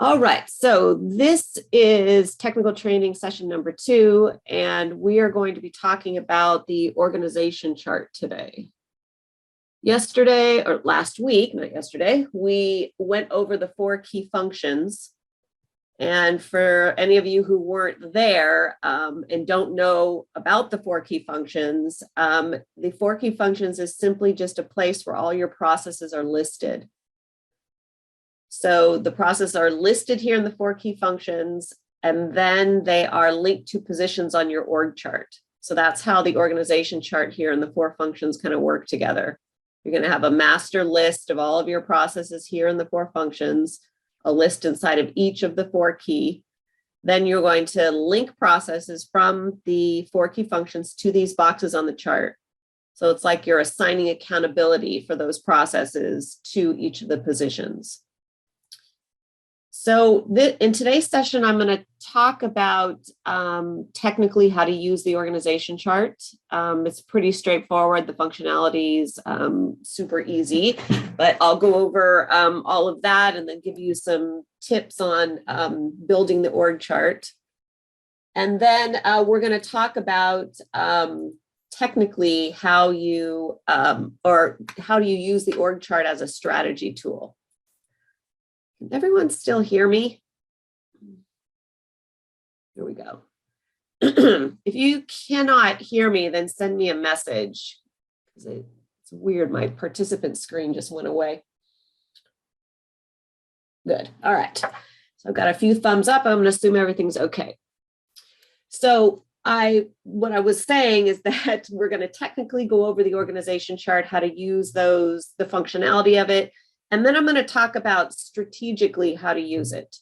All right, so this is technical training session number 2, and we are going to be talking about the organization chart today. Yesterday, or last week, not yesterday, we went over the 4 key functions. And for any of you who weren't there and don't know about the 4 key functions, the 4 key functions is simply just a place where all your processes are listed. So the processes are listed here in the 4 key functions, and then they are linked to positions on your org chart. So that's how the organization chart here and the 4 functions kind of work together. You're going to have a master list of all of your processes here in the 4 functions, a list inside of each of the 4 key. Then you're going to link processes from the 4 key functions to these boxes on the chart. So it's like you're assigning accountability for those processes to each of the positions. So in today's session, I'm going to talk about technically how to use the organization chart. It's pretty straightforward. The functionality is super easy, but I'll go over all of that and then give you some tips on building the org chart. And then we're going to talk about technically how you how do you use the org chart as a strategy tool. Can everyone still hear me? Here we go. If you cannot hear me, then send me a message. It's weird, my participant screen just went away. Good, all right. So I've got a few thumbs up. I'm gonna assume everything's okay. So what I was saying is that we're gonna technically go over the organization chart, how to use those, the functionality of it. And then I'm going to talk about strategically how to use it.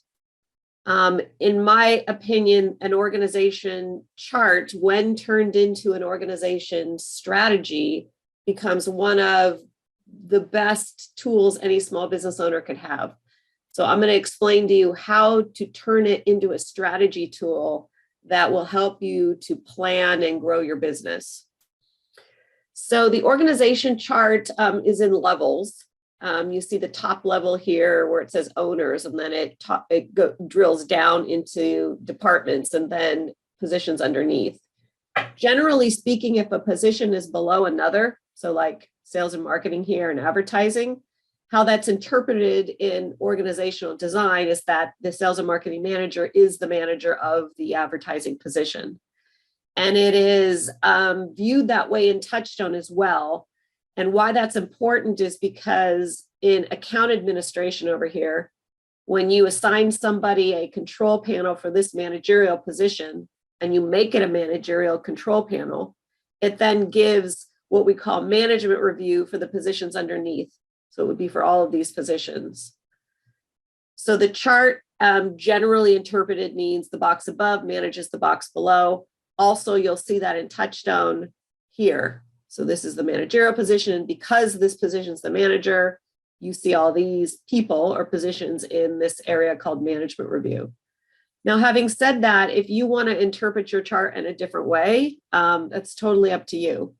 In my opinion, an organization chart, when turned into an organization strategy, becomes one of the best tools any small business owner could have. So I'm going to explain to you how to turn it into a strategy tool that will help you to plan and grow your business. So the organization chart is in levels. You see the top level here where it says owners, and then it drills down into departments and then positions underneath. Generally speaking, if a position is below another, so like sales and marketing here and advertising, how that's interpreted in organizational design is that the sales and marketing manager is the manager of the advertising position. And it is viewed that way in TouchStone as well. And why that's important is because in account administration over here, when you assign somebody a control panel for this managerial position and you make it a managerial control panel, it then gives what we call management review for the positions underneath. So it would be for all of these positions. So the chart generally interpreted means the box above manages the box below. Also, you'll see that in TouchStone here. So this is the managerial position, and because this position is the manager, you see all these people or positions in this area called management review. Now, having said that, if you want to interpret your chart in a different way, that's totally up to you.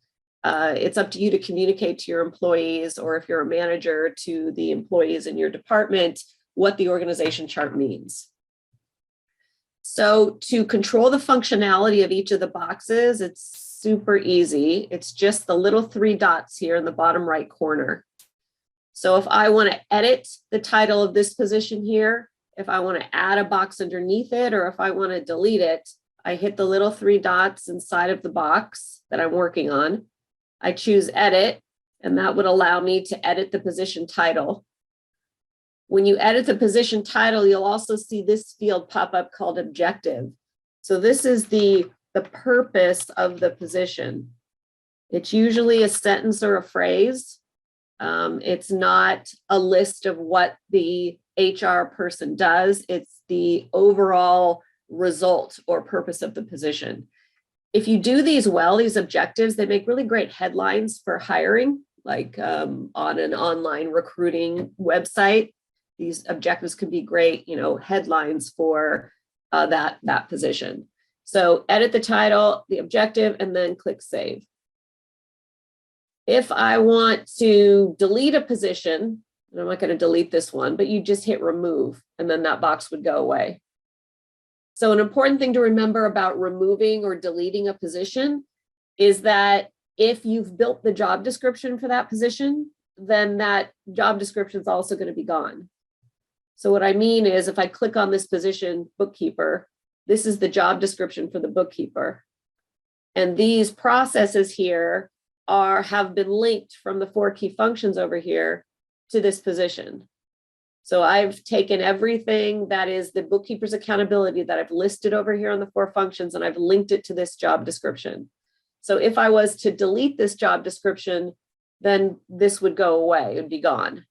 It's up to you to communicate to your employees, or if you're a manager, to the employees in your department, what the organization chart means. So to control the functionality of each of the boxes, it's super easy. It's just the little 3 dots here in the bottom right corner. So if I want to edit the title of this position here, if I want to add a box underneath it, or if I want to delete it, I hit the little 3 dots inside of the box that I'm working on. I choose edit, and that would allow me to edit the position title. When you edit the position title, you'll also see this field pop up called objective. So this is the purpose of the position. It's usually a sentence or a phrase. It's not a list of what the HR person does. It's the overall result or purpose of the position. If you do these well, these objectives, they make really great headlines for hiring, like on an online recruiting website. These objectives can be great, headlines for that position. So edit the title, the objective, and then click save. If I want to delete a position, And I'm not going to delete this one, but you just hit remove and then that box would go away. So an important thing to remember about removing or deleting a position is that if you've built the job description for that position, then that job description is also going to be gone. So what I mean is if I click on this position, bookkeeper, this is the job description for the bookkeeper. And these processes here have been linked from the 4 key functions over here to this position. So I've taken everything that is the bookkeeper's accountability that I've listed over here on the 4 functions, and I've linked it to this job description. So if I was to delete this job description, then this would go away, it would be gone.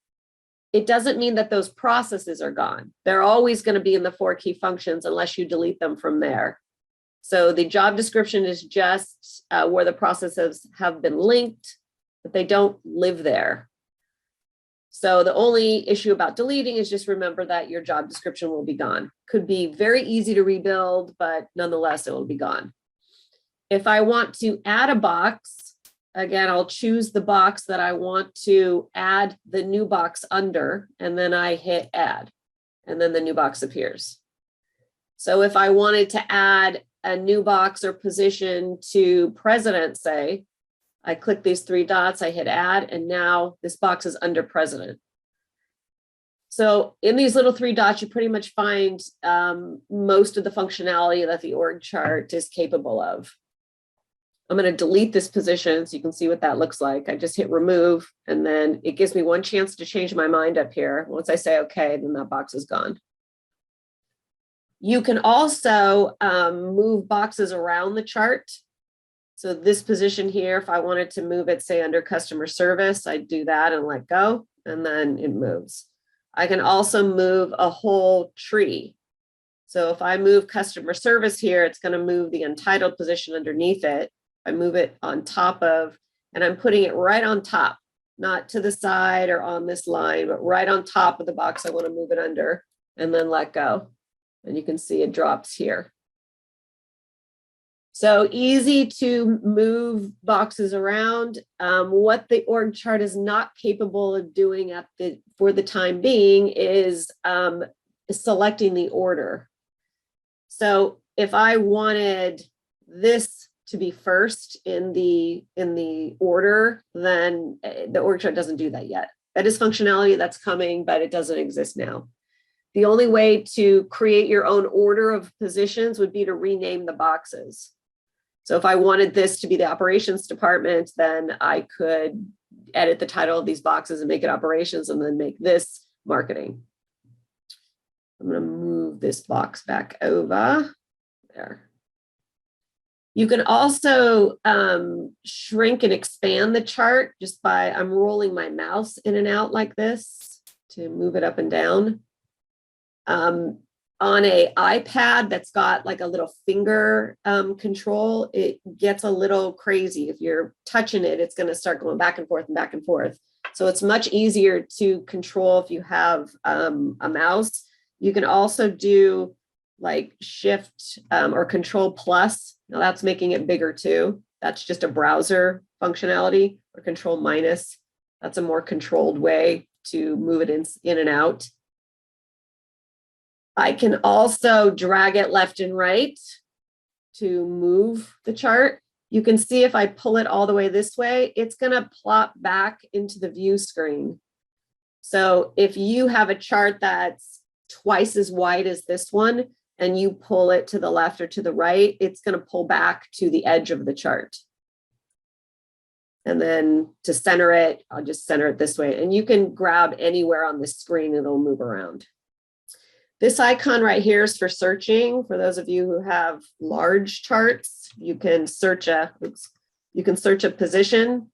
It doesn't mean that those processes are gone. They're always going to be in the 4 key functions unless you delete them from there. So the job description is just where the processes have been linked, but they don't live there. So the only issue about deleting is just remember that your job description will be gone. Could be very easy to rebuild, but nonetheless, it will be gone. If I want to add a box, again, I'll choose the box that I want to add the new box under, and then I hit add, and then the new box appears. So if I wanted to add a new box or position to president, say, I click these 3 dots, I hit add, and now this box is under president. So in these little 3 dots, you pretty much find most of the functionality that the org chart is capable of. I'm going to delete this position so you can see what that looks like. I just hit remove, and then it gives me one chance to change my mind up here. Once I say okay, then that box is gone. You can also move boxes around the chart. So this position here, if I wanted to move it, say under customer service, I'd do that and let go, and then it moves. I can also move a whole tree. So if I move customer service here, it's going to move the untitled position underneath it. I move it on top of, and I'm putting it right on top, not to the side or on this line, but right on top of the box I want to move it under, and then let go. And you can see it drops here. So easy to move boxes around. What the org chart is not capable of doing for the time being is selecting the order. So if I wanted this to be first in the order, then the org chart doesn't do that yet. That is functionality that's coming, but it doesn't exist now. The only way to create your own order of positions would be to rename the boxes. So if I wanted this to be the operations department, then I could edit the title of these boxes and make it operations, and then make this marketing. I'm going to move this box back over there. You can also shrink and expand the chart just by, I'm rolling my mouse in and out like this to move it up and down. On a iPad that's got like a little finger control, it gets a little crazy. If you're touching it, it's going to start going back and forth and back and forth. So it's much easier to control if you have a mouse. You can also do like Shift or Control Plus. Now that's making it bigger too. That's just a browser functionality, or Control minus. That's a more controlled way to move it in and out. I can also drag it left and right to move the chart. You can see if I pull it all the way this way, it's going to plop back into the view screen. So if you have a chart that's twice as wide as this one, and you pull it to the left or to the right, it's going to pull back to the edge of the chart. And then to center it, I'll just center it this way. And you can grab anywhere on the screen and it'll move around. This icon right here is for searching. For those of you who have large charts, you can search a position,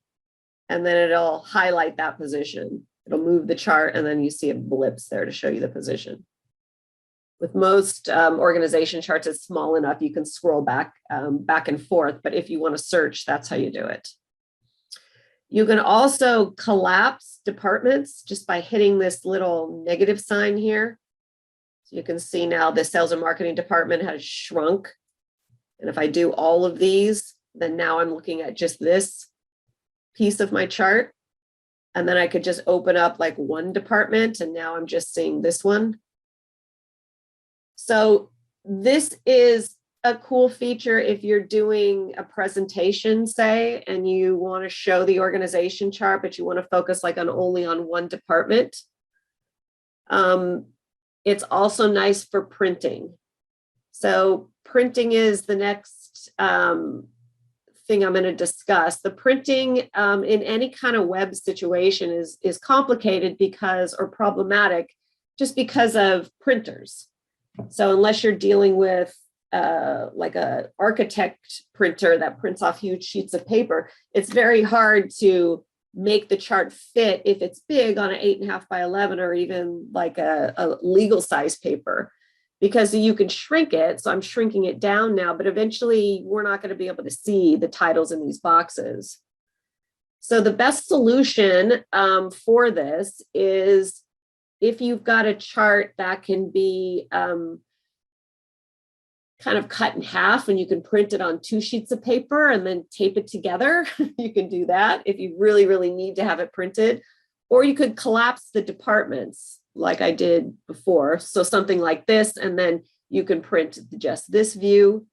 and then it'll highlight that position. It'll move the chart, and then you see it blips there to show you the position. With most organization charts, it's small enough you can scroll back and forth, but if you want to search, that's how you do it. You can also collapse departments just by hitting this little negative sign here. So you can see now the sales and marketing department has shrunk. And if I do all of these, then now I'm looking at just this piece of my chart. And then I could just open up like one department, and now I'm just seeing this one. So this is a cool feature if you're doing a presentation, say, and you want to show the organization chart, but you want to focus like only on one department. It's also nice for printing. So printing is the next thing I'm going to discuss. The printing in any kind of web situation is complicated because, or problematic, just because of printers. So unless you're dealing with like a architect printer that prints off huge sheets of paper, it's very hard to make the chart fit if it's big on an 8.5 by 11 or even like a legal size paper, because you can shrink it. So I'm shrinking it down now, but eventually we're not going to be able to see the titles in these boxes. So the best solution for this is if you've got a chart that can be kind of cut in half, and you can print it on 2 sheets of paper and then tape it together. You can do that if you really, really need to have it printed. Or you could collapse the departments like I did before. So something like this, and then you can print just this view,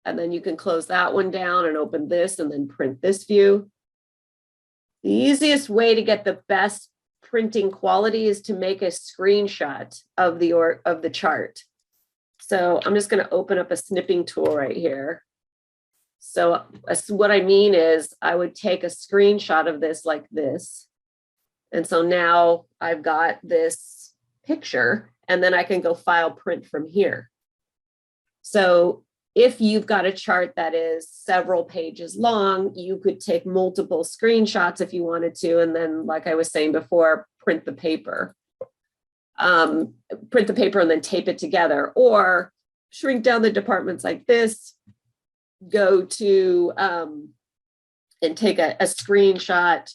and then you can close that one down and open this and then print this view. The easiest way to get the best printing quality is to make a screenshot of the chart. So I'm just going to open up a snipping tool right here. So what I mean is I would take a screenshot of this like this. And so now I've got this picture, and then I can go file print from here. So if you've got a chart that is several pages long, you could take multiple screenshots if you wanted to. And then, like I was saying before, print the paper. Print the paper and then tape it together, or shrink down the departments like this, go to and take a screenshot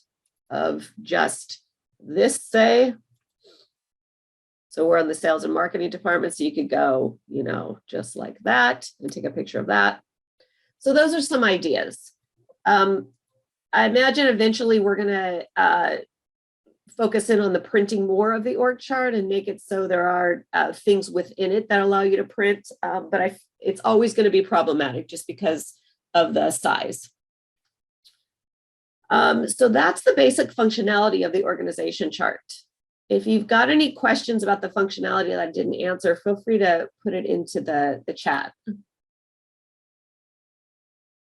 of just this, say. So we're on the sales and marketing department, so you could go, you know, just like that and take a picture of that. So those are some ideas. I imagine eventually we're going to focus in on the printing more of the org chart and make it so there are things within it that allow you to print, but it's always going to be problematic just because of the size. So that's the basic functionality of the organization chart. If you've got any questions about the functionality that I didn't answer, feel free to put it into the chat.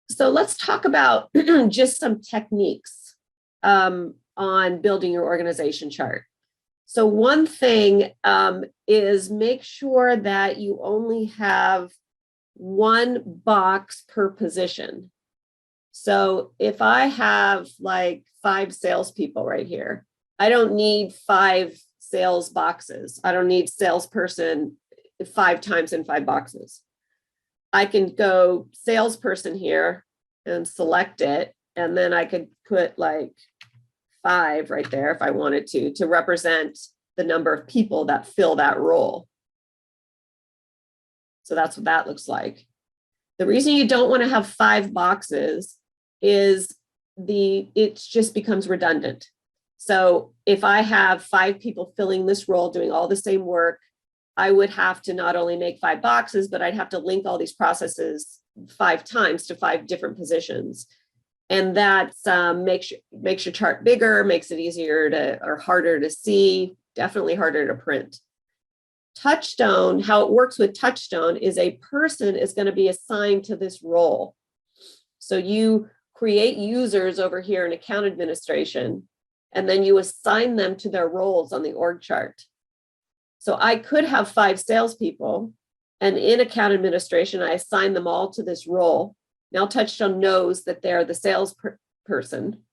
So let's talk about just some techniques on building your organization chart. So one thing is make sure that you only have one box per position. So if I have like 5 salespeople right here, I don't need 5 sales boxes. I don't need salesperson 5 times in 5 boxes. I can go salesperson here and select it, and then I could put like 5 right there if I wanted to represent the number of people that fill that role. So that's what that looks like. The reason you don't want to have 5 boxes is it just becomes redundant. So if I have 5 people filling this role doing all the same work, I would have to not only make 5 boxes, but I'd have to link all these processes 5 times to 5 different positions. And that makes your chart bigger, makes it easier to, or harder to see, definitely harder to print. TouchStone, how it works with TouchStone is a person is going to be assigned to this role. So you create users over here in account administration, and then you assign them to their roles on the org chart. So I could have 5 salespeople, and in account administration, I assign them all to this role. Now TouchStone knows that they're the sales person.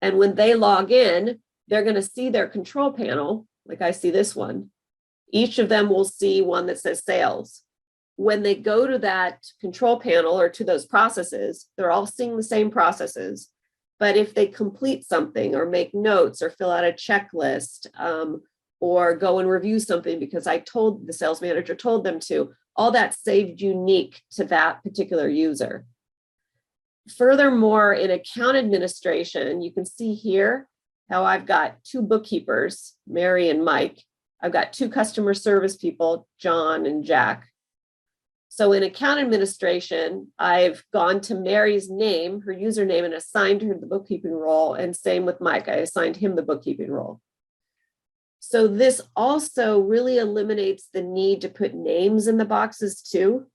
And when they log in, they're going to see their control panel, like I see this one. Each of them will see one that says sales. When they go to that control panel or to those processes, they're all seeing the same processes. But if they complete something or make notes or fill out a checklist or go and review something because the sales manager told them to, all that's saved unique to that particular user. Furthermore, in account administration, you can see here how I've got 2 bookkeepers, Mary and Mike. I've got 2 customer service people, John and Jack. So in account administration, I've gone to Mary's name, her username, and assigned her the bookkeeping role. And same with Mike, I assigned him the bookkeeping role. So this also really eliminates the need to put names in the boxes too.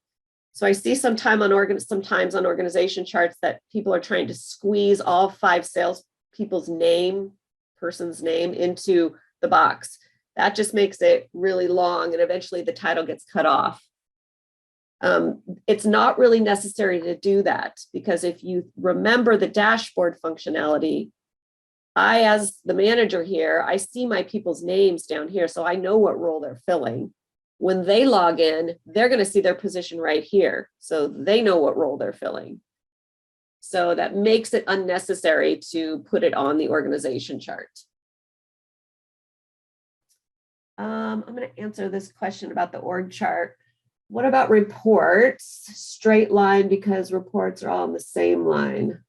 So I see sometimes on organization charts that people are trying to squeeze all 5 salespeople's person's name into the box. That just makes it really long, and eventually the title gets cut off. It's not really necessary to do that, because if you remember the dashboard functionality, I, as the manager here, I see my people's names down here, so I know what role they're filling. When they log in, they're going to see their position right here, so they know what role they're filling. So that makes it unnecessary to put it on the organization chart. I'm going to answer this question about the org chart. What about reports? Straight line, because reports are all on the same line.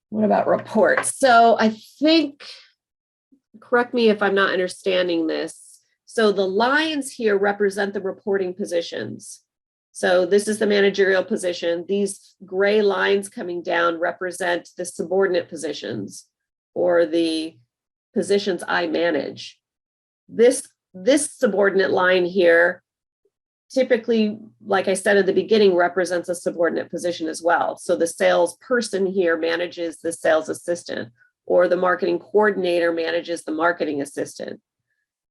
What about reports? So I think, correct me if I'm not understanding this. So the lines here represent the reporting positions. So this is the managerial position. These gray lines coming down represent the subordinate positions, or the positions I manage. This subordinate line here, typically, like I said at the beginning, represents a subordinate position as well. So the salesperson here manages the sales assistant, or the marketing coordinator manages the marketing assistant.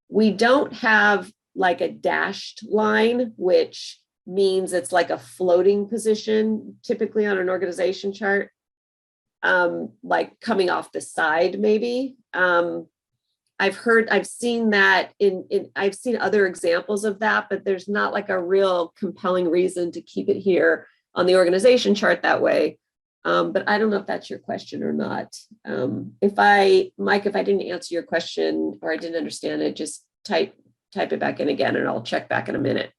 We don't have like a dashed line, which means it's like a floating position, typically on an organization chart, like coming off the side, maybe. I've seen that I've seen other examples of that, but there's not like a real compelling reason to keep it here on the organization chart that way. But I don't know if that's your question or not. Mike, if I didn't answer your question or I didn't understand it, just type it back in again, and I'll check back in a minute.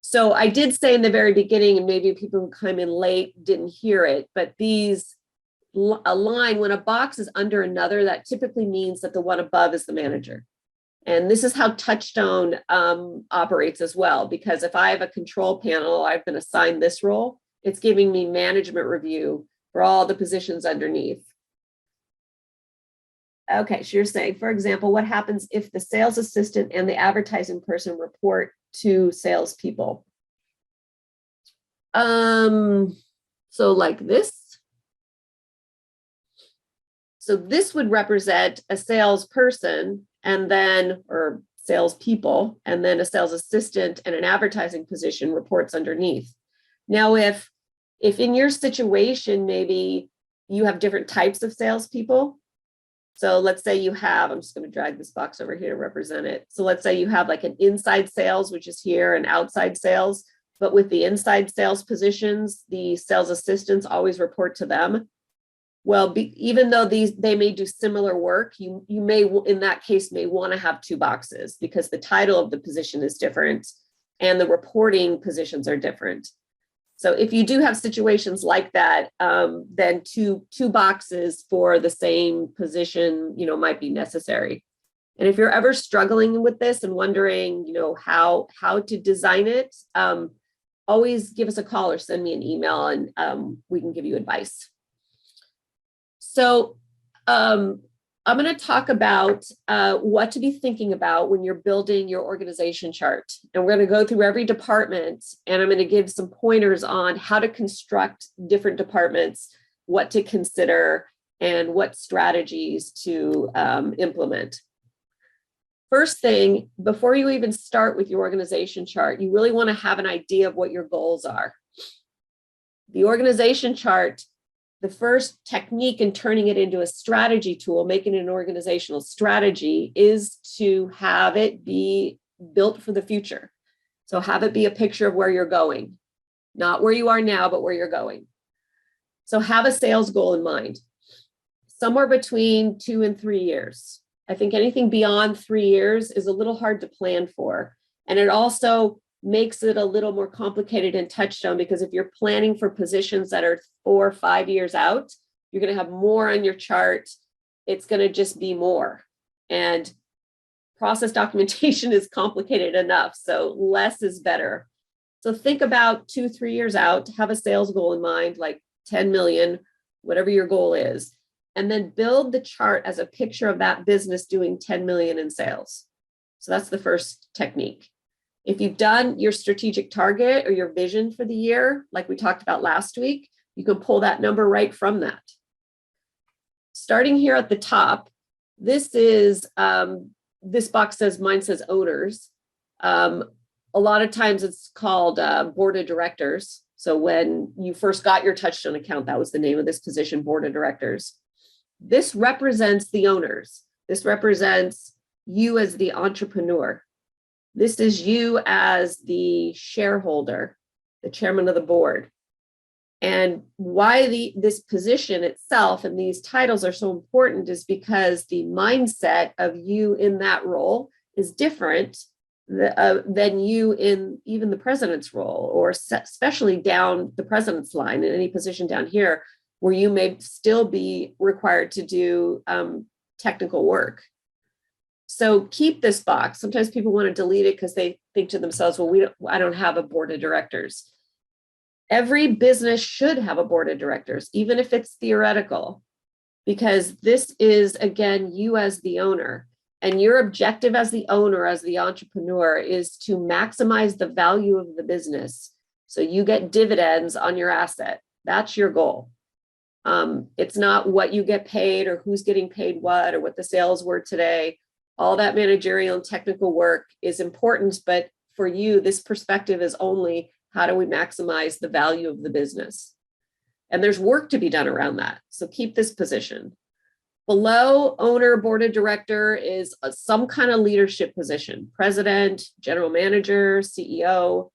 So I did say in the very beginning, and maybe people who come in late didn't hear it, but a line, when a box is under another, that typically means that the one above is the manager. And this is how TouchStone operates as well, because if I have a control panel, I've been assigned this role, it's giving me management review for all the positions underneath. Okay, so you're saying, for example, what happens if the sales assistant and the advertising person report to salespeople? So like this. So this would represent a salesperson or salespeople, and then a sales assistant and an advertising position reports underneath. Now, if in your situation, maybe you have different types of salespeople. So let's say you have, I'm just going to drag this box over here to represent it. So let's say you have like an inside sales, which is here, and outside sales, but with the inside sales positions, the sales assistants always report to them. Well, even though they may do similar work, you may, in that case, may want to have 2 boxes, because the title of the position is different and the reporting positions are different. So if you do have situations like that, then two boxes for the same position, might be necessary. And if you're ever struggling with this and wondering, how to design it, always give us a call or send me an email, and we can give you advice. So I'm going to talk about what to be thinking about when you're building your organization chart. And we're going to go through every department, and I'm going to give some pointers on how to construct different departments, what to consider, and what strategies to implement. First thing, before you even start with your organization chart, you really want to have an idea of what your goals are. The organization chart, the first technique in turning it into a strategy tool, making it an organizational strategy, is to have it be built for the future. So have it be a picture of where you're going, not where you are now, but where you're going. So have a sales goal in mind, somewhere between 2 and 3 years. I think anything beyond 3 years is a little hard to plan for. And it also makes it a little more complicated in TouchStone, because if you're planning for positions that are 4 or 5 years out, you're going to have more on your chart. It's going to just be more. And process documentation is complicated enough, so less is better. So think about 2-3 years out, have a sales goal in mind, like 10 million, whatever your goal is, and then build the chart as a picture of that business doing 10 million in sales. So that's the first technique. If you've done your strategic target or your vision for the year, like we talked about last week, you can pull that number right from that. Starting here at the top, this is, this box says, mine says owners. A lot of times it's called board of directors. So when you first got your TouchStone account, that was the name of this position, board of directors. This represents the owners. This represents you as the entrepreneur. This is you as the shareholder, the chairman of the board. And why this position itself and these titles are so important is because the mindset of you in that role is different than you in even the president's role, or especially down the president's line in any position down here, where you may still be required to do technical work. So keep this box. Sometimes people want to delete it because they think to themselves, well, I don't have a board of directors. Every business should have a board of directors, even if it's theoretical, because this is, again, you as the owner. And your objective as the owner, as the entrepreneur, is to maximize the value of the business. So you get dividends on your asset. That's your goal. It's not what you get paid or who's getting paid what or what the sales were today. All that managerial and technical work is important, but for you, this perspective is only, how do we maximize the value of the business? And there's work to be done around that. So keep this position. Below owner, board of director is some kind of leadership position, president, general manager, CEO,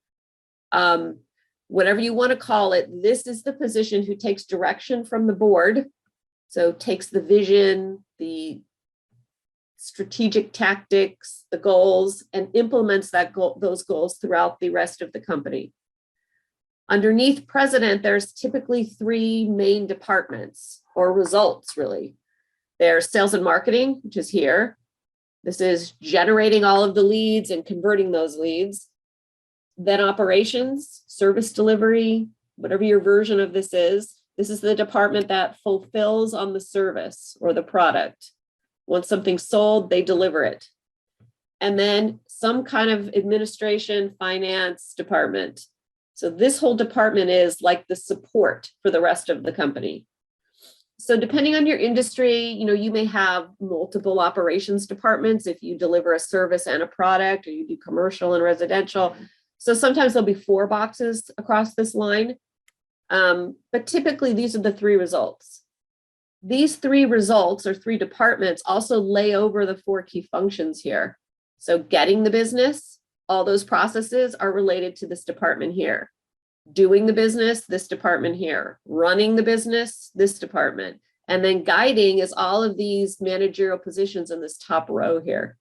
whatever you want to call it. This is the position who takes direction from the board. So takes the vision, the strategic tactics, the goals, and implements those goals throughout the rest of the company. Underneath president, there's typically 3 main departments, or results, really. There's sales and marketing, which is here. This is generating all of the leads and converting those leads. Then operations, service delivery, whatever your version of this is. This is the department that fulfills on the service or the product. Once something's sold, they deliver it. And then some kind of administration, finance department. So this whole department is like the support for the rest of the company. So depending on your industry, you may have multiple operations departments if you deliver a service and a product, or you do commercial and residential. So sometimes there'll be 4 boxes across this line. But typically these are the 3 results. These 3 results, or 3 departments, also lay over the 4 key functions here. So getting the business, all those processes are related to this department here. Doing the business, this department here. Running the business, this department. And then guiding is all of these managerial positions in this top row here.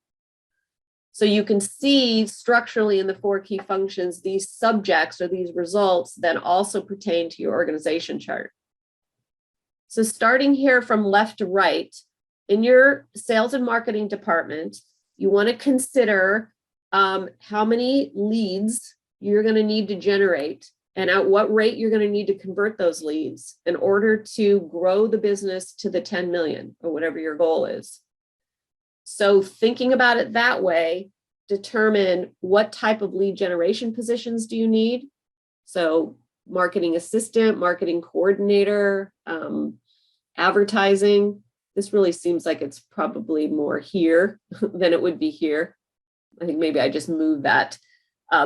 So you can see structurally in the 4 key functions, these subjects or these results then also pertain to your organization chart. So starting here from left to right, in your sales and marketing department, you want to consider how many leads you're going to need to generate and at what rate you're going to need to convert those leads in order to grow the business to the 10 million or whatever your goal is. So thinking about it that way, determine what type of lead generation positions do you need. So marketing assistant, marketing coordinator, advertising. This really seems like it's probably more here than it would be here. I think maybe I just moved that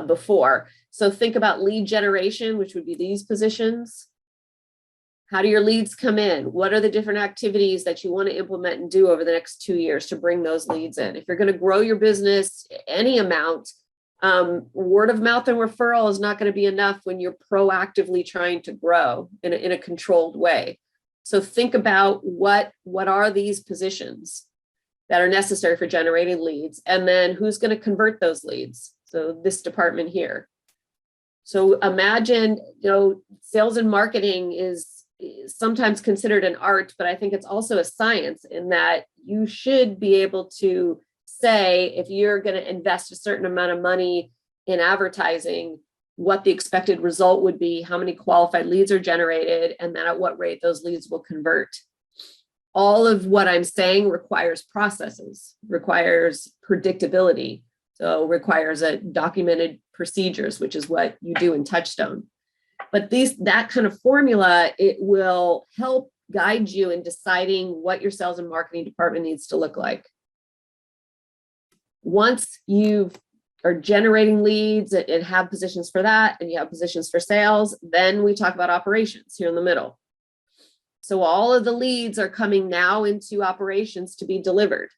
before. So think about lead generation, which would be these positions. How do your leads come in? What are the different activities that you want to implement and do over the next 2 years to bring those leads in? If you're going to grow your business any amount, word of mouth and referral is not going to be enough when you're proactively trying to grow in a controlled way. So think about what are these positions that are necessary for generating leads, and then who's going to convert those leads? So this department here. So imagine, sales and marketing is sometimes considered an art, but I think it's also a science in that you should be able to say, if you're going to invest a certain amount of money in advertising, what the expected result would be, how many qualified leads are generated, and then at what rate those leads will convert. All of what I'm saying requires processes, requires predictability. So requires a documented procedures, which is what you do in TouchStone. But that kind of formula, it will help guide you in deciding what your sales and marketing department needs to look like. Once you are generating leads and have positions for that, and you have positions for sales, then we talk about operations here in the middle. So all of the leads are coming now into operations to be delivered.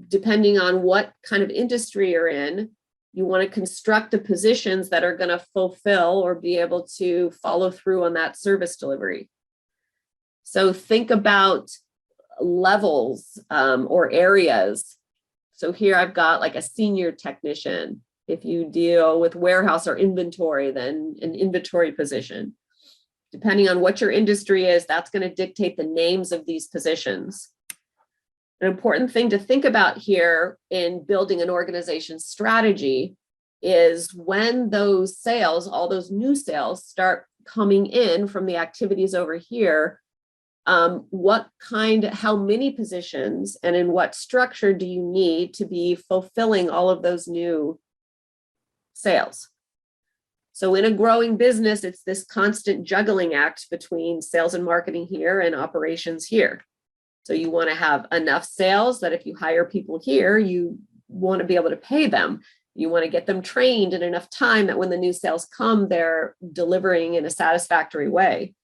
Depending on what kind of industry you're in, you want to construct the positions that are going to fulfill or be able to follow through on that service delivery. So think about levels or areas. So here I've got like a senior technician. If you deal with warehouse or inventory, then an inventory position. Depending on what your industry is, that's going to dictate the names of these positions. An important thing to think about here in building an organization strategy is when those sales, all those new sales start coming in from the activities over here, how many positions and in what structure do you need to be fulfilling all of those new sales? So in a growing business, it's this constant juggling act between sales and marketing here and operations here. So you want to have enough sales that if you hire people here, you want to be able to pay them. You want to get them trained in enough time that when the new sales come, they're delivering in a satisfactory way.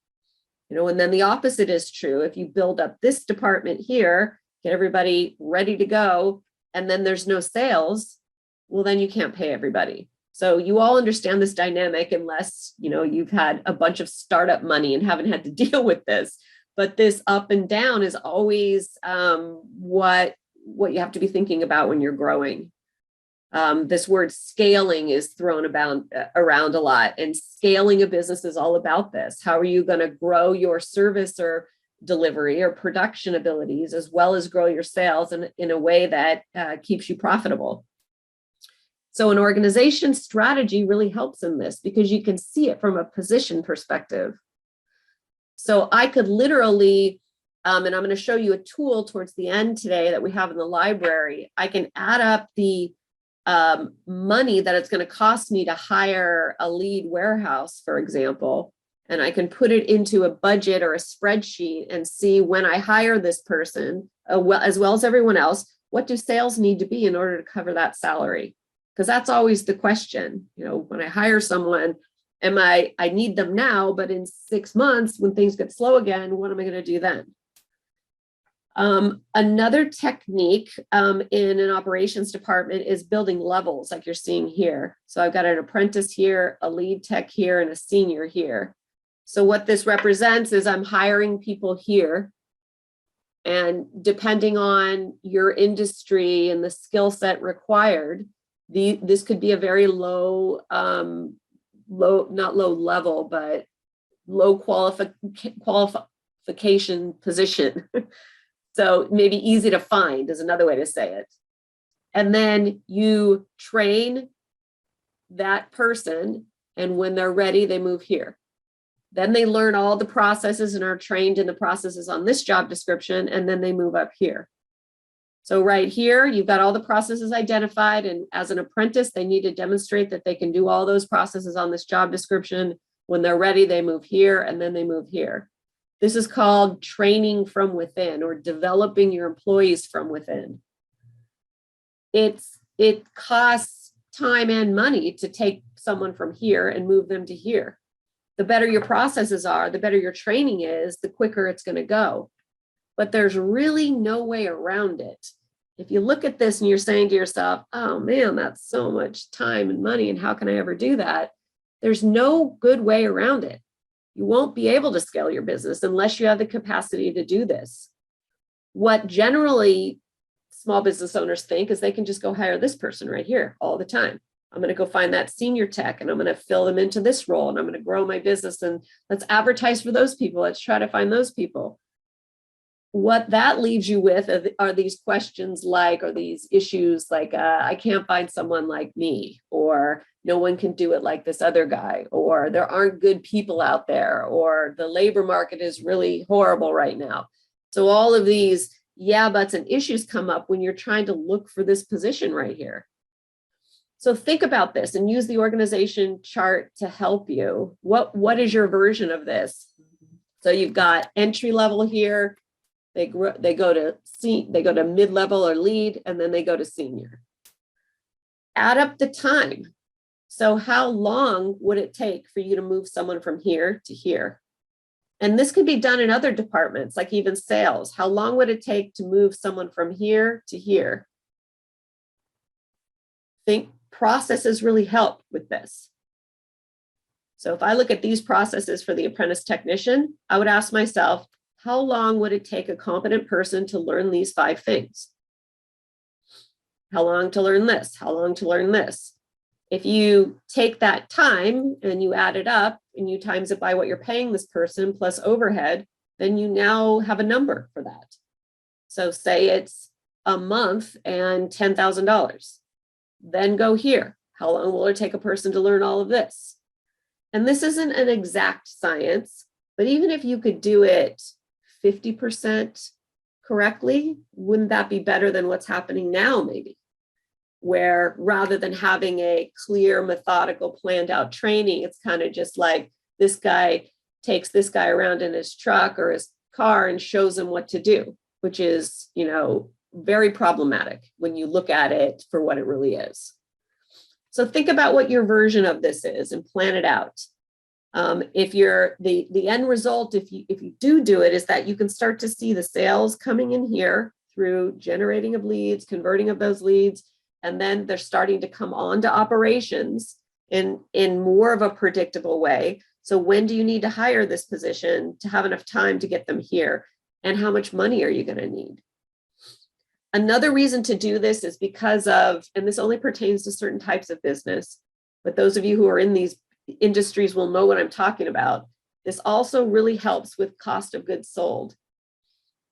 And then the opposite is true. If you build up this department here, get everybody ready to go, and then there's no sales, well, then you can't pay everybody. So you all understand this dynamic unless, you've had a bunch of startup money and haven't had to deal with this. But this up and down is always what you have to be thinking about when you're growing. This word scaling is thrown around a lot, and scaling a business is all about this. How are you going to grow your service or delivery or production abilities as well as grow your sales in a way that keeps you profitable? So an organization strategy really helps in this because you can see it from a position perspective. So I could literally, and I'm going to show you a tool towards the end today that we have in the library. I can add up the money that it's going to cost me to hire a lead warehouse, for example, and I can put it into a budget or a spreadsheet and see when I hire this person, as well as everyone else, what do sales need to be in order to cover that salary? Because that's always the question. When I hire someone, I need them now, but in 6 months, when things get slow again, what am I going to do then? Another technique in an operations department is building levels like you're seeing here. So I've got an apprentice here, a lead tech here, and a senior here. So what this represents is I'm hiring people here. And depending on your industry and the skill set required, this could be a very low, not low level, but low qualification position. So maybe easy to find is another way to say it. And then you train that person, and when they're ready, they move here. Then they learn all the processes and are trained in the processes on this job description, and then they move up here. So right here, you've got all the processes identified, and as an apprentice, they need to demonstrate that they can do all those processes on this job description. When they're ready, they move here, and then they move here. This is called training from within, or developing your employees from within. It costs time and money to take someone from here and move them to here. The better your processes are, the better your training is, the quicker it's going to go. But there's really no way around it. If you look at this and you're saying to yourself, oh man, that's so much time and money, and how can I ever do that? There's no good way around it. You won't be able to scale your business unless you have the capacity to do this. What generally small business owners think is they can just go hire this person right here all the time. I'm going to go find that senior tech and I'm going to fill them into this role and I'm going to grow my business and let's advertise for those people. Let's try to find those people. What that leaves you with are these questions like, or these issues like, I can't find someone like me, or no one can do it like this other guy, or there aren't good people out there, or the labor market is really horrible right now. So all of these yeah buts and issues come up when you're trying to look for this position right here. So think about this and use the organization chart to help you. What is your version of this? So you've got entry level here. They go to mid-level or lead, and then they go to senior. Add up the time. So how long would it take for you to move someone from here to here? And this could be done in other departments, like even sales. How long would it take to move someone from here to here? Think processes really help with this. So if I look at these processes for the apprentice technician, I would ask myself, how long would it take a competent person to learn these 5 things? How long to learn this? How long to learn this? If you take that time and you add it up and you times it by what you're paying this person plus overhead, then you now have a number for that. So say it's a month and $10,000. Then go here. How long will it take a person to learn all of this? And this isn't an exact science, but even if you could do it 50% correctly, wouldn't that be better than what's happening now, maybe? Where rather than having a clear, methodical, planned out training, it's kind of just like this guy takes this guy around in his truck or his car and shows him what to do, which is, very problematic when you look at it for what it really is. So think about what your version of this is and plan it out. If you're the end result, if you do it, is that you can start to see the sales coming in here through generating of leads, converting of those leads, and then they're starting to come on to operations in more of a predictable way. So when do you need to hire this position to have enough time to get them here? And how much money are you going to need? Another reason to do this is because of, and this only pertains to certain types of business, but those of you who are in these industries will know what I'm talking about. This also really helps with cost of goods sold.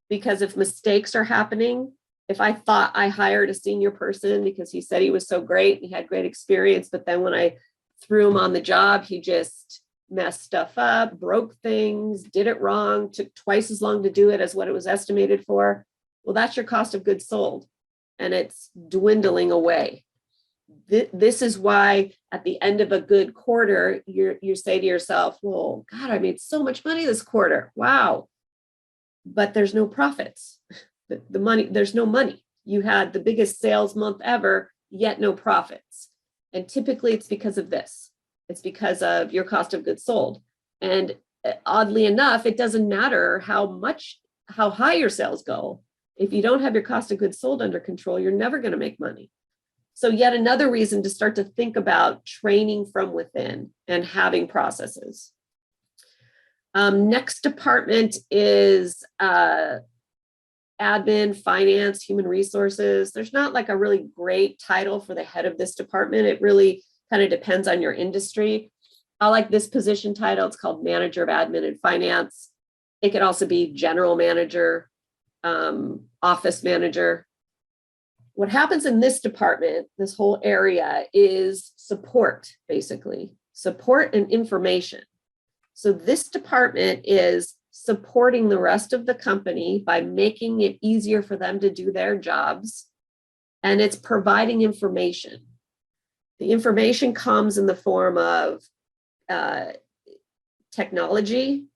Because if mistakes are happening, if I thought I hired a senior person because he said he was so great, he had great experience, but then when I threw him on the job, he just messed stuff up, broke things, did it wrong, took twice as long to do it as what it was estimated for. Well, that's your cost of goods sold, and it's dwindling away. This is why at the end of a good quarter, you say to yourself, well, God, I made so much money this quarter. Wow. But there's no profits. The money, there's no money. You had the biggest sales month ever, yet no profits. And typically it's because of this. It's because of your cost of goods sold. And oddly enough, it doesn't matter how high your sales go. If you don't have your cost of goods sold under control, you're never going to make money. So yet another reason to start to think about training from within and having processes. Next department is admin, finance, human resources. There's not like a really great title for the head of this department. It really kind of depends on your industry. I like this position title. It's called Manager of Admin and Finance. It could also be General Manager, Office Manager. What happens in this department, this whole area, is support, basically. Support and information. So this department is supporting the rest of the company by making it easier for them to do their jobs, and it's providing information. The information comes in the form of technology,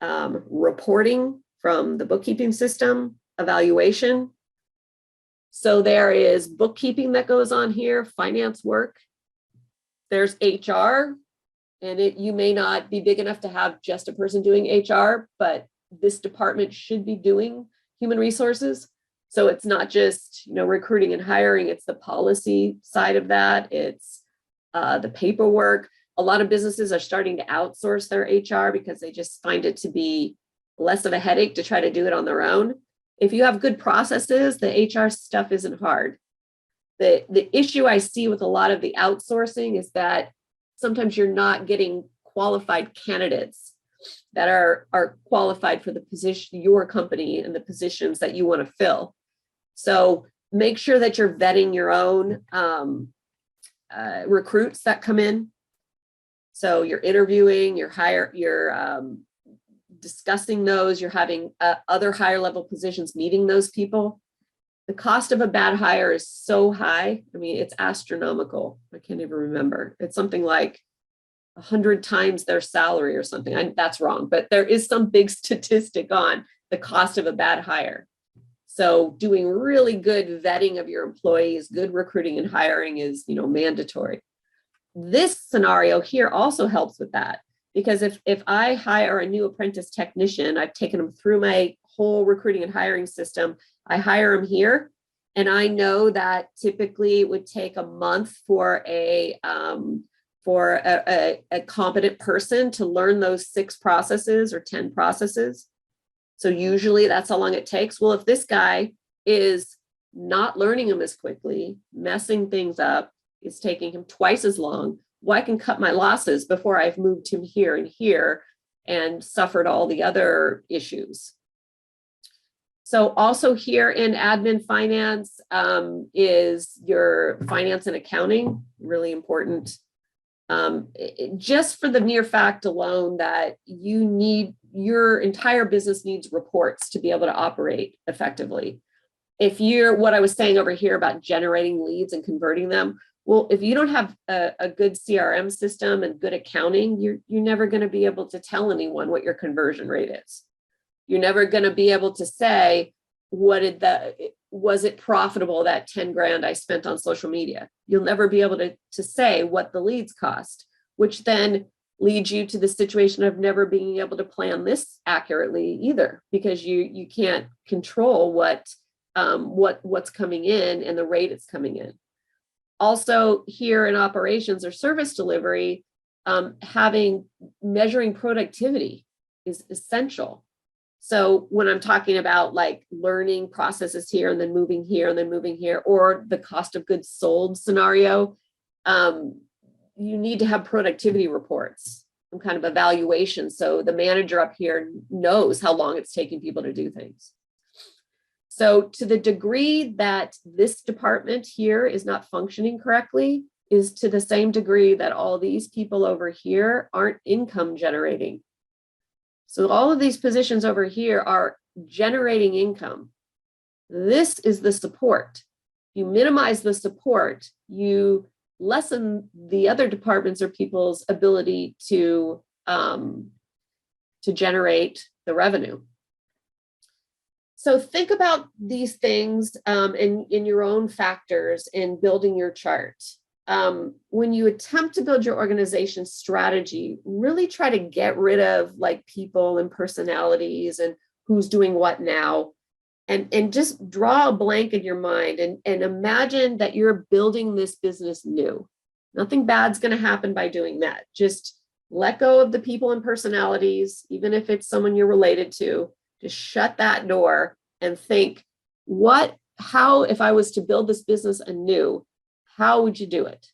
reporting from the bookkeeping system, evaluation. So there is bookkeeping that goes on here, finance work. There's HR, and you may not be big enough to have just a person doing HR, but this department should be doing human resources. So it's not just, recruiting and hiring, it's the policy side of that. It's the paperwork. A lot of businesses are starting to outsource their HR because they just find it to be less of a headache to try to do it on their own. If you have good processes, the HR stuff isn't hard. The issue I see with a lot of the outsourcing is that sometimes you're not getting qualified candidates that are qualified for the position, your company, and the positions that you want to fill. So make sure that you're vetting your own recruits that come in. So you're interviewing, you're discussing those, you're having other higher level positions, meeting those people. The cost of a bad hire is so high. I mean, it's astronomical. I can't even remember. It's something like 100 times their salary or something. That's wrong, but there is some big statistic on the cost of a bad hire. So doing really good vetting of your employees, good recruiting and hiring is, mandatory. This scenario here also helps with that, because if I hire a new apprentice technician, I've taken them through my whole recruiting and hiring system. I hire them here, and I know that typically it would take a month for a competent person to learn those 6 processes or 10 processes. So usually that's how long it takes. Well, if this guy is not learning them as quickly, messing things up, it's taking him twice as long, well, I can cut my losses before I've moved him here and here and suffered all the other issues. So also here in admin finance is your finance and accounting, really important. Just for the mere fact alone that your entire business needs reports to be able to operate effectively. If you're, what I was saying over here about generating leads and converting them, well, if you don't have a good CRM system and good accounting, you're never going to be able to tell anyone what your conversion rate is. You're never going to be able to say, was it profitable, that 10 grand I spent on social media? You'll never be able to say what the leads cost, which then leads you to the situation of never being able to plan this accurately either, because you can't control what's coming in and the rate it's coming in. Also here in operations or service delivery, measuring productivity is essential. So when I'm talking about like learning processes here and then moving here and then moving here, or the cost of goods sold scenario, you need to have productivity reports, some kind of evaluation. So the manager up here knows how long it's taking people to do things. So to the degree that this department here is not functioning correctly is to the same degree that all these people over here aren't income generating. So all of these positions over here are generating income. This is the support. You minimize the support, you lessen the other departments or people's ability to generate the revenue. So think about these things in your own factors in building your chart. When you attempt to build your organization strategy, really try to get rid of like people and personalities and who's doing what now, and just draw a blank in your mind and imagine that you're building this business new. Nothing bad's going to happen by doing that. Just let go of the people and personalities, even if it's someone you're related to. Just shut that door and think, how, if I was to build this business anew, how would you do it?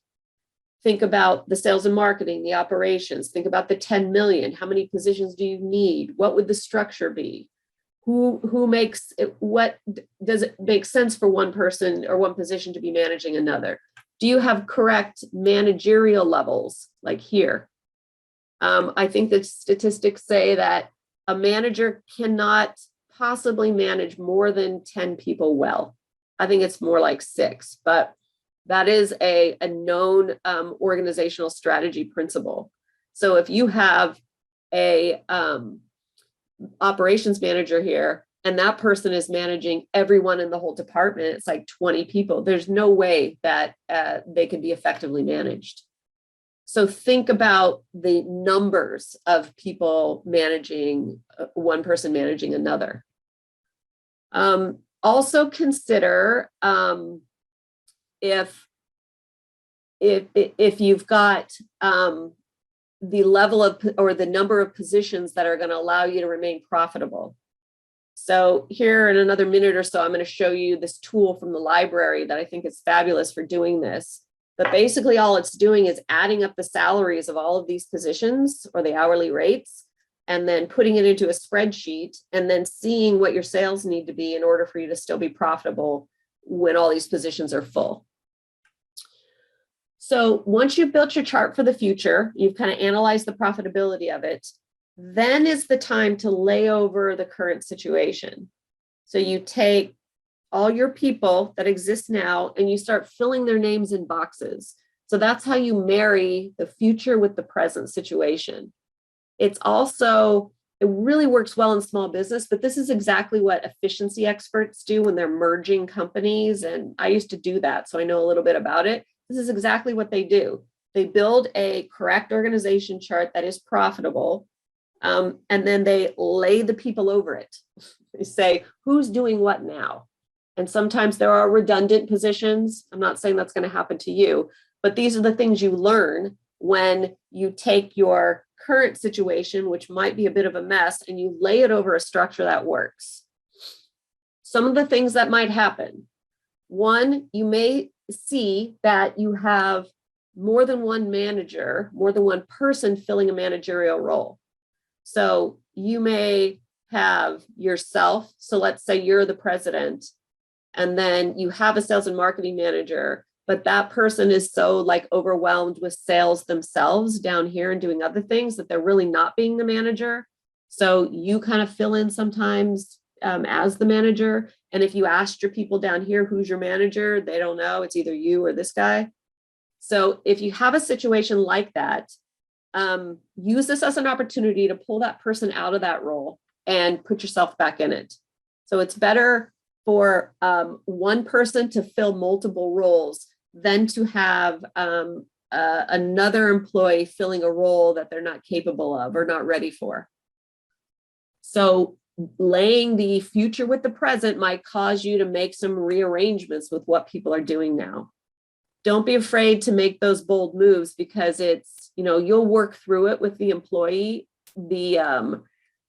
Think about the sales and marketing, the operations. Think about the 10 million. How many positions do you need? What would the structure be? Who makes it? What does it make sense for one person or one position to be managing another? Do you have correct managerial levels like here? I think that statistics say that a manager cannot possibly manage more than 10 people well. I think it's more like 6, but that is a known organizational strategy principle. So if you have a operations manager here and that person is managing everyone in the whole department, it's like 20 people. There's no way that they can be effectively managed. So think about the numbers of people managing, one person managing another. Also consider if you've got the level of or the number of positions that are going to allow you to remain profitable. So here in another minute or so, I'm going to show you this tool from the library that I think is fabulous for doing this. But basically all it's doing is adding up the salaries of all of these positions or the hourly rates, and then putting it into a spreadsheet and then seeing what your sales need to be in order for you to still be profitable when all these positions are full. So once you've built your chart for the future, you've kind of analyzed the profitability of it, then is the time to lay over the current situation. So you take all your people that exist now and you start filling their names in boxes. So that's how you marry the future with the present situation. It's also, it really works well in small business, but this is exactly what efficiency experts do when they're merging companies. And I used to do that, so I know a little bit about it. This is exactly what they do. They build a correct organization chart that is profitable, and then they lay the people over it. They say, who's doing what now? And sometimes there are redundant positions. I'm not saying that's going to happen to you, but these are the things you learn when you take your current situation, which might be a bit of a mess, and you lay it over a structure that works. Some of the things that might happen. One, you may see that you have more than one manager, more than one person filling a managerial role. So you may have yourself. So let's say you're the president, and then you have a sales and marketing manager, but that person is so like overwhelmed with sales themselves down here and doing other things that they're really not being the manager. So you kind of fill in sometimes as the manager. And if you asked your people down here, who's your manager, they don't know. It's either you or this guy. So if you have a situation like that, use this as an opportunity to pull that person out of that role and put yourself back in it. So it's better for one person to fill multiple roles than to have another employee filling a role that they're not capable of or not ready for. So laying the future with the present might cause you to make some rearrangements with what people are doing now. Don't be afraid to make those bold moves, because it's, you know, you'll work through it with the employee. The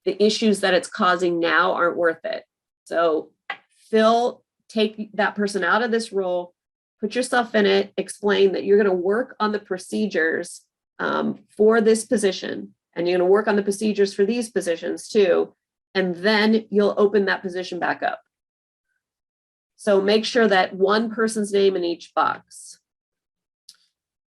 issues that it's causing now aren't worth it. So take that person out of this role, put yourself in it, explain that you're going to work on the procedures for this position, and you're going to work on the procedures for these positions too, and then you'll open that position back up. So make sure that one person's name in each box.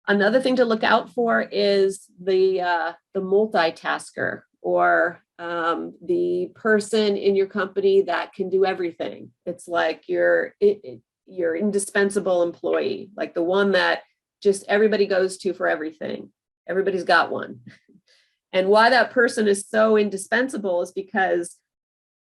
Another thing to look out for is the multitasker, or the person in your company that can do everything. It's like your indispensable employee, like the one that just everybody goes to for everything. Everybody's got one. And why that person is so indispensable is because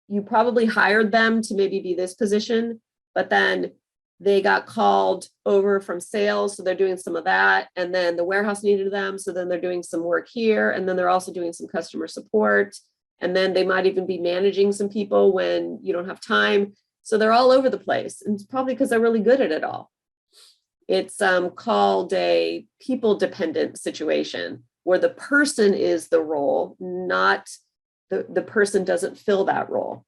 you probably hired them to maybe be this position, but then they got called over from sales, so they're doing some of that, and then the warehouse needed them, so then they're doing some work here, and then they're also doing some customer support, and then they might even be managing some people when you don't have time. So they're all over the place, and it's probably because they're really good at it all. It's called a people-dependent situation, where the person is the role, not the person doesn't fill that role.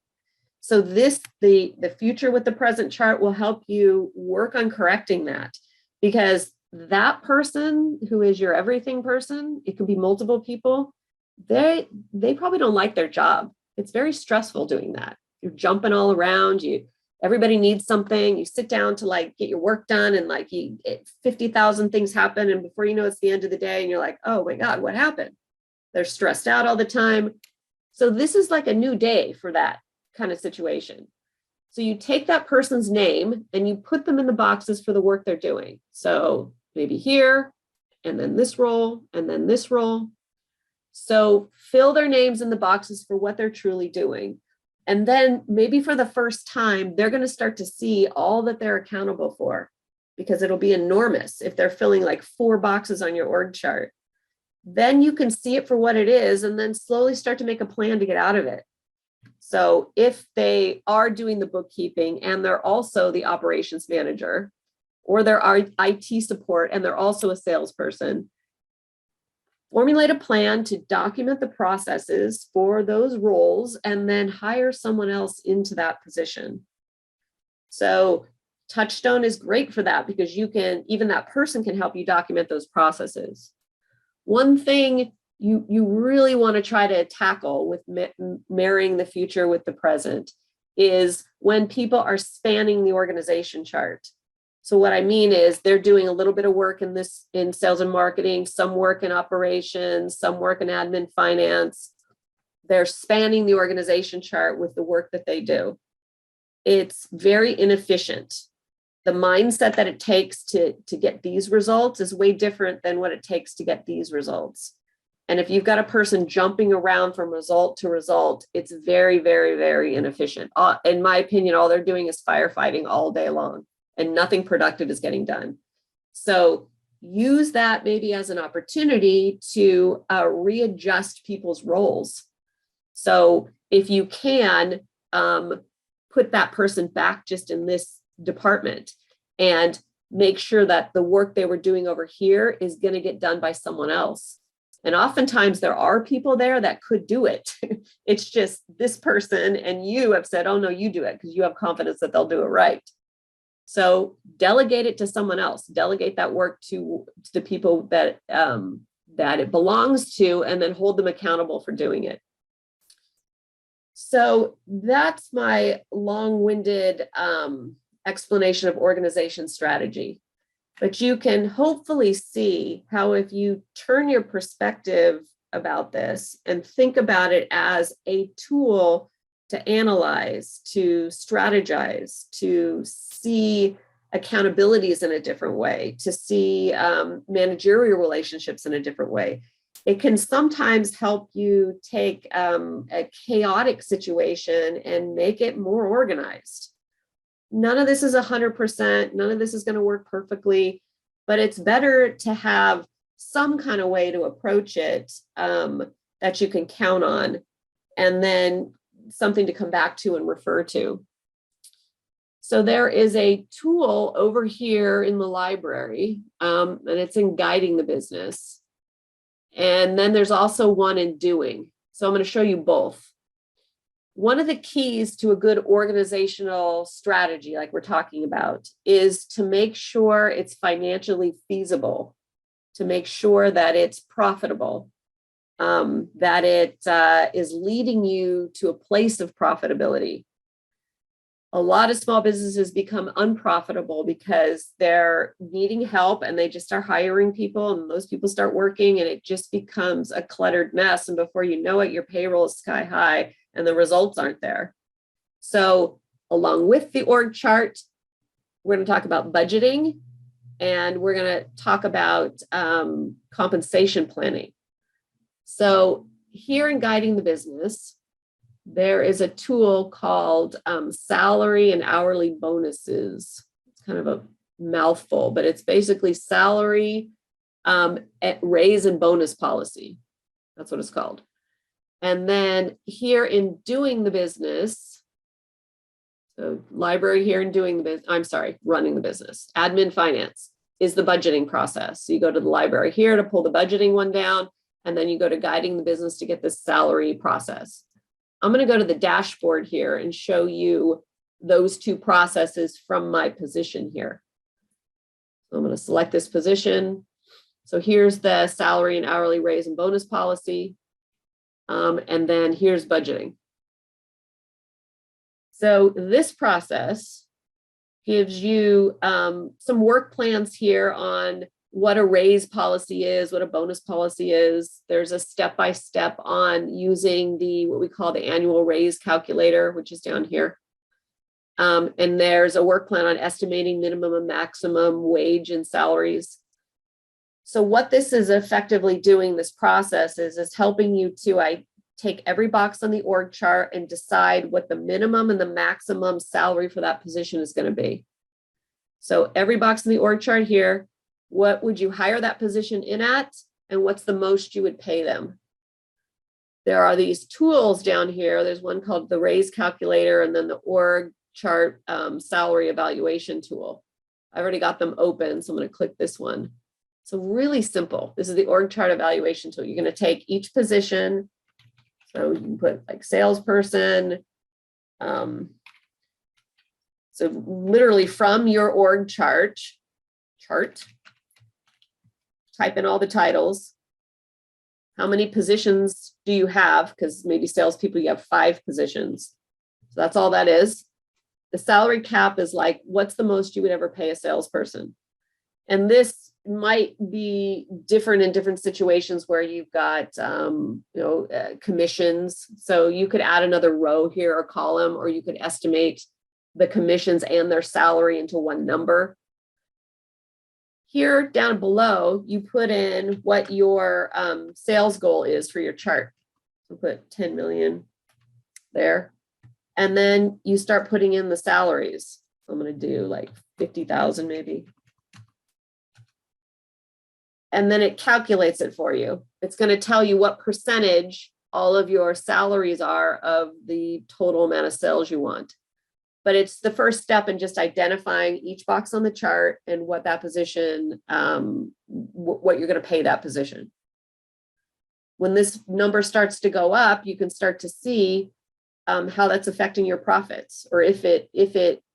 So the future with the present chart will help you work on correcting that, because that person who is your everything person, it could be multiple people, they probably don't like their job. It's very stressful doing that. You're jumping all around, everybody needs something, you sit down to like get your work done, and like 50,000 things happen, and before you know it's the end of the day and you're like, oh my God, what happened? They're stressed out all the time. So this is like a new day for that kind of situation. So you take that person's name and you put them in the boxes for the work they're doing. So maybe here, and then this role, and then this role. So fill their names in the boxes for what they're truly doing. And then maybe for the first time, they're going to start to see all that they're accountable for, because it'll be enormous if they're filling like 4 boxes on your org chart. Then you can see it for what it is, and then slowly start to make a plan to get out of it. So if they are doing the bookkeeping and they're also the operations manager, or they're IT support and they're also a salesperson, Formulate a plan to document the processes for those roles and then hire someone else into that position. So TouchStone is great for that because even that person can help you document those processes. One thing you really want to try to tackle with marrying the future with the present is when people are spanning the organization chart. So what I mean is they're doing a little bit of work in sales and marketing, some work in operations, some work in admin finance. They're spanning the organization chart with the work that they do. It's very inefficient. The mindset that it takes to get these results is way different than what it takes to get these results. And if you've got a person jumping around from result to result, it's very, very, very inefficient. In my opinion, all they're doing is firefighting all day long and nothing productive is getting done. So use that maybe as an opportunity to readjust people's roles. So if you can put that person back just in this department and make sure that the work they were doing over here is going to get done by someone else. And oftentimes there are people there that could do it. It's just this person and you have said, oh no, you do it because you have confidence that they'll do it right. So delegate it to someone else, delegate that work to the people that it belongs to, and then hold them accountable for doing it. So that's my long-winded explanation of organization strategy. But you can hopefully see how if you turn your perspective about this and think about it as a tool to analyze, to strategize, to see accountabilities in a different way, to see managerial relationships in a different way, it can sometimes help you take a chaotic situation and make it more organized. None of this is 100%. None of this is going to work perfectly, but it's better to have some kind of way to approach it that you can count on, and then something to come back to and refer to. So there is a tool over here in the library, and it's in Guiding the Business. And then there's also one in Doing. So I'm going to show you both. One of the keys to a good organizational strategy, like we're talking about, is to make sure it's financially feasible, to make sure that it's profitable, that it is leading you to a place of profitability. A lot of small businesses become unprofitable because they're needing help and they just start hiring people and those people start working and it just becomes a cluttered mess. And before you know it, your payroll is sky high and the results aren't there. So along with the org chart, we're going to talk about budgeting and we're going to talk about compensation planning. So here in Guiding the Business, there is a tool called salary and hourly bonuses. It's kind of a mouthful, but it's basically salary raise and bonus policy. That's what it's called. And then here in Doing the Business, so library here in Doing the Business, Running the Business, admin finance is the budgeting process. So you go to the library here to pull the budgeting one down, and then you go to Guiding the Business to get the salary process. I'm going to go to the dashboard here and show you those two processes from my position here. So I'm going to select this position. So here's the salary and hourly raise and bonus policy. And then here's budgeting. So this process gives you some work plans here on what a raise policy is, what a bonus policy is. There's a step-by-step on using what we call the annual raise calculator, which is down here. And there's a work plan on estimating minimum and maximum wage and salaries. So what this is effectively doing, this process is helping you to take every box on the org chart and decide what the minimum and the maximum salary for that position is going to be. So every box in the org chart here, what would you hire that position in at, and what's the most you would pay them? There are these tools down here. There's one called the raise calculator and then the org chart salary evaluation tool. I've already got them open, so I'm going to click this one. So really simple. This is the org chart evaluation tool. You're going to take each position. So you can put like salesperson. So literally from your org chart, type in all the titles. How many positions do you have? Because maybe salespeople, you have 5 positions. So that's all that is. The salary cap is like, what's the most you would ever pay a salesperson? And this might be different in different situations where you've got, commissions. So you could add another row here or column, or you could estimate the commissions and their salary into one number. Here down below, you put in what your sales goal is for your chart. So put 10 million there. And then you start putting in the salaries. I'm going to do like 50,000 maybe. And then it calculates it for you. It's going to tell you what percentage all of your salaries are of the total amount of sales you want. But it's the first step in just identifying each box on the chart and what that position, what you're going to pay that position. When this number starts to go up, you can start to see how that's affecting your profits, or if it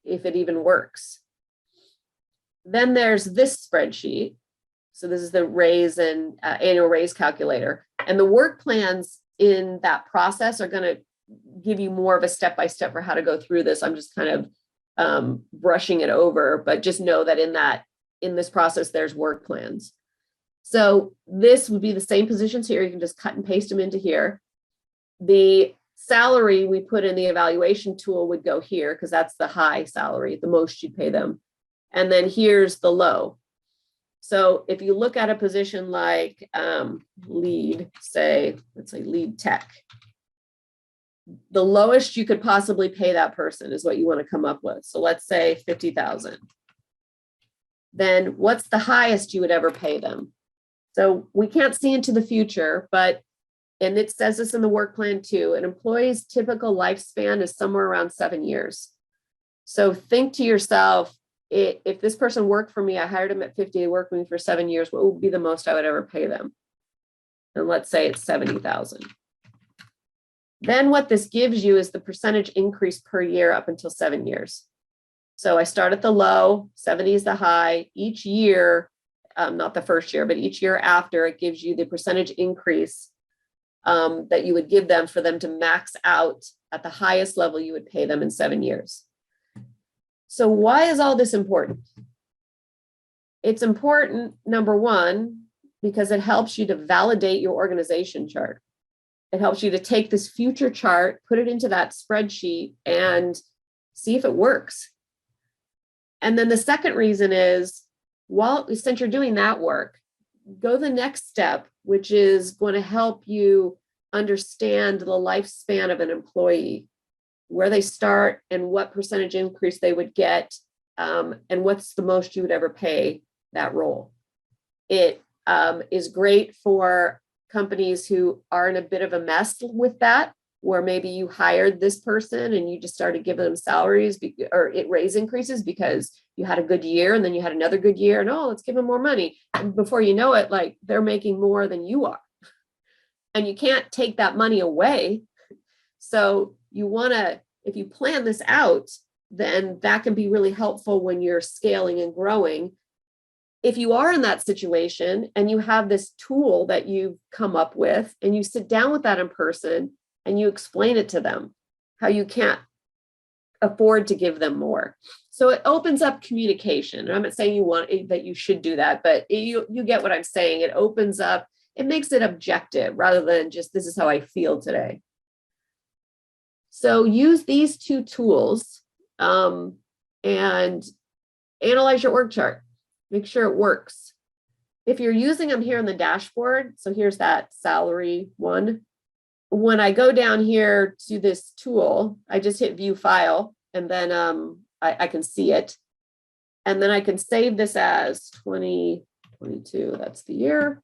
even works. Then there's this spreadsheet. So this is the raise and annual raise calculator, and the work plans in that process are going to give you more of a step-by-step for how to go through this. I'm just kind of brushing it over, but just know that in this process, there's work plans. So this would be the same positions here. You can just cut and paste them into here. The salary we put in the evaluation tool would go here because that's the high salary, the most you'd pay them. And then here's the low. So if you look at a position like lead, let's say lead tech, the lowest you could possibly pay that person is what you want to come up with. So let's say 50,000. Then what's the highest you would ever pay them? So we can't see into the future, but, and it says this in the work plan too, an employee's typical lifespan is somewhere around 7 years. So think to yourself, if this person worked for me, I hired him at 50, they worked with me for 7 years, what would be the most I would ever pay them? And let's say it's 70,000. Then what this gives you is the percentage increase per year up until 7 years. So I start at the low, 70 is the high. Each year, not the first year, but each year after, it gives you the percentage increase that you would give them for them to max out at the highest level you would pay them in 7 years. So why is all this important? It's important, number one, because it helps you to validate your organization chart. It helps you to take this future chart, put it into that spreadsheet, and see if it works. And then the second reason is, since you're doing that work, go the next step, which is going to help you understand the lifespan of an employee, where they start and what percentage increase they would get, and what's the most you would ever pay that role. It is great for companies who are in a bit of a mess with that, where maybe you hired this person and you just started giving them salaries or raise increases because you had a good year, and then you had another good year, and let's give them more money. And before you know it, like, they're making more than you are. And you can't take that money away. So you want to, if you plan this out, then that can be really helpful when you're scaling and growing. If you are in that situation and you have this tool that you've come up with, and you sit down with that in person and you explain it to them, how you can't afford to give them more. So it opens up communication. I'm not saying that you should do that, but you get what I'm saying. It opens up, it makes it objective rather than just, this is how I feel today. So use these two tools and analyze your org chart. Make sure it works. If you're using them here in the dashboard, so here's that salary one. When I go down here to this tool, I just hit view file, and then I can see it. And then I can save this as 2022, that's the year.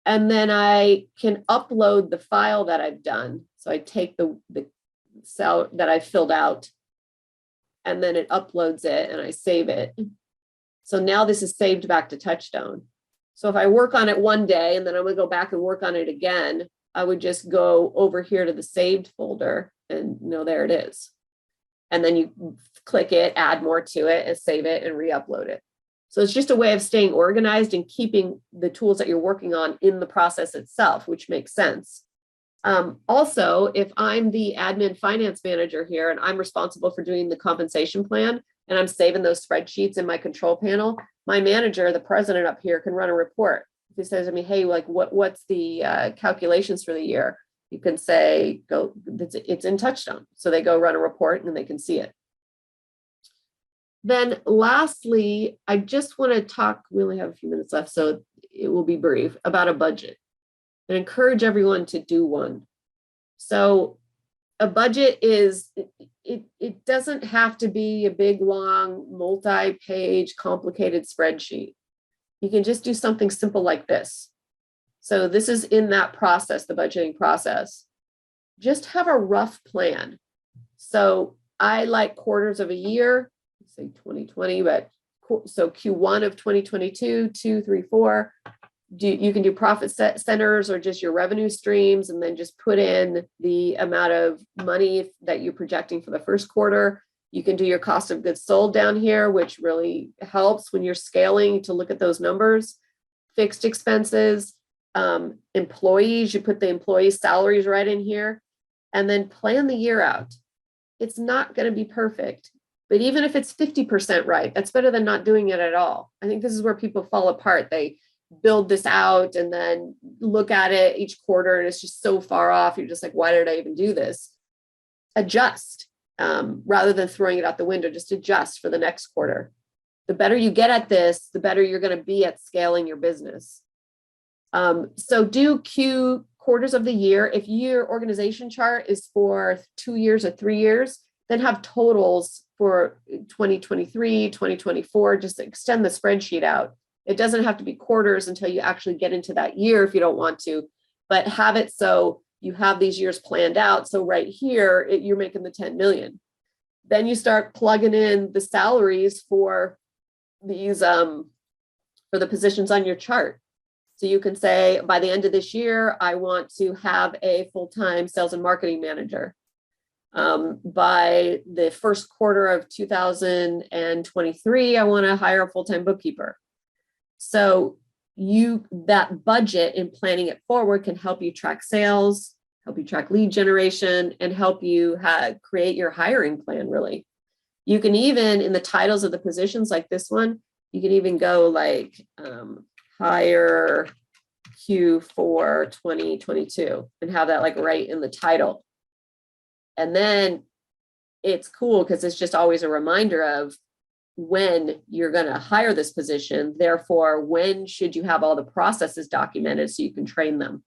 And then I can upload the file that I've done. So I take the cell that I filled out, and then it uploads it, and I save it. So now this is saved back to TouchStone. So if I work on it one day and then I'm going to go back and work on it again, I would just go over here to the saved folder and there it is. And then you click it, add more to it, and save it and re-upload it. So it's just a way of staying organized and keeping the tools that you're working on in the process itself, which makes sense. Also, if I'm the admin finance manager here and I'm responsible for doing the compensation plan and I'm saving those spreadsheets in my control panel, my manager, the president up here, can run a report. If he says to me, hey, like what's the calculations for the year? You can say, it's in TouchStone. So they go run a report and they can see it. Then lastly, I just want to talk, we only have a few minutes left, so it will be brief, about a budget. And encourage everyone to do one. So a budget is, it doesn't have to be a big, long, multi-page, complicated spreadsheet. You can just do something simple like this. So this is in that process, the budgeting process. Just have a rough plan. So I like quarters of a year, say 2020, but so Q1 of 2022, 2, 3, 4. You can do profit centers or just your revenue streams, and then just put in the amount of money that you're projecting for the first quarter. You can do your cost of goods sold down here, which really helps when you're scaling to look at those numbers. Fixed expenses, employees, you put the employees' salaries right in here, and then plan the year out. It's not going to be perfect, but even if it's 50% right, that's better than not doing it at all. I think this is where people fall apart. They build this out and then look at it each quarter and it's just so far off. You're just like, why did I even do this? Adjust rather than throwing it out the window. Just adjust for the next quarter. The better you get at this, the better you're going to be at scaling your business. So do quarters of the year. If your organization chart is for 2 years or 3 years, then have totals for 2023, 2024. Just extend the spreadsheet out. It doesn't have to be quarters until you actually get into that year if you don't want to, but have it so you have these years planned out. So right here, you're making the 10 million. Then you start plugging in the salaries for these, for the positions on your chart. So you can say, by the end of this year, I want to have a full-time sales and marketing manager. By the first quarter of 2023, I want to hire a full-time bookkeeper. So that budget and planning it forward can help you track sales, help you track lead generation, and help you create your hiring plan, really. You can even, in the titles of the positions like this one, you can even go like hire Q4 2022 and have that like right in the title. And then it's cool because it's just always a reminder of when you're going to hire this position. Therefore, when should you have all the processes documented so you can train them?